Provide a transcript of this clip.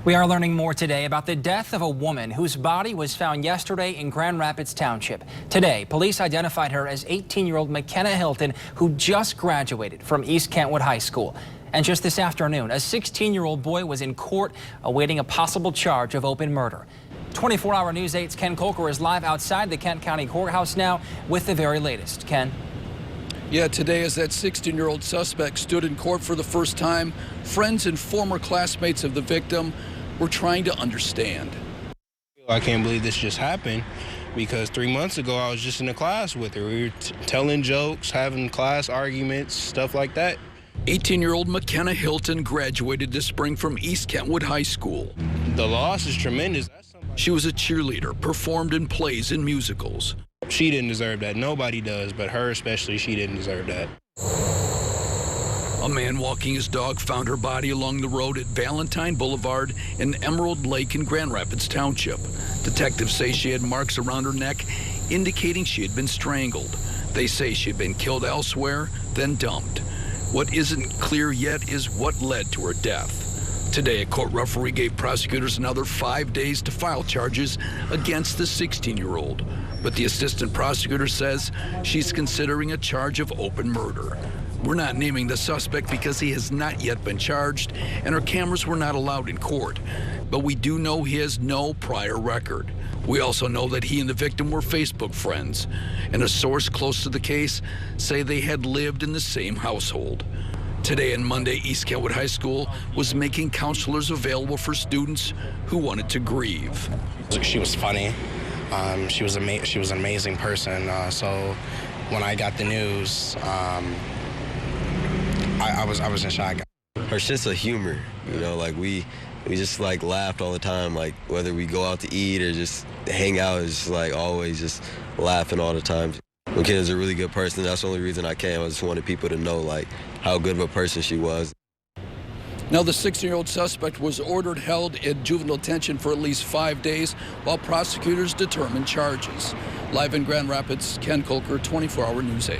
We are learning more today about the death of a woman whose body was found yesterday in Grand Rapids Township. Today, police identified her as 18-year-old McKenna Hilton, who just graduated from East Kentwood High School. And just this afternoon, a 16-year-old boy was in court awaiting a possible charge of open murder. 24-hour News 8's Ken Kolker is live outside the Kent County Courthouse now with the very latest. Ken? Yeah, today as that 16-year-old suspect stood in court for the first time, friends and former classmates of the victim were trying to understand. I can't believe this just happened because 3 months ago I was just in the class with her. We were telling jokes, having class arguments, stuff like that. 18-year-old McKenna Hilton graduated this spring from East Kentwood High School. The loss is tremendous. She was a cheerleader, performed in plays and musicals. She didn't deserve that. Nobody does, but her especially, she didn't deserve that. A man walking his dog found her body along the road at Valentine Boulevard and Emerald Lake in Grand Rapids Township. Detectives say she had marks around her neck, indicating she had been strangled. They say she had been killed elsewhere, then dumped. What isn't clear yet is what led to her death. Today, a court referee gave prosecutors another 5 days to file charges against the 16-year-old. But the assistant prosecutor says she's considering a charge of open murder. We're not naming the suspect because he has not yet been charged and our cameras were not allowed in court. But we do know he has no prior record. We also know that he and the victim were Facebook friends, and a source close to the case say they had lived in the same household. Today and Monday, East Kentwood High School was making counselors available for students who wanted to grieve. She was funny. She was an amazing person. So when I got the news, I was in shock. Her sense of humor, you know, like we just like laughed all the time. Like whether we go out to eat or just hang out, it's just like always just laughing all the time. McKenna's a really good person. That's the only reason I came. I just wanted people to know like how good of a person she was. Now, the 16-year-old suspect was ordered held in juvenile detention for at least 5 days while prosecutors determine charges. Live in Grand Rapids, Ken Kolker, 24-hour News 8.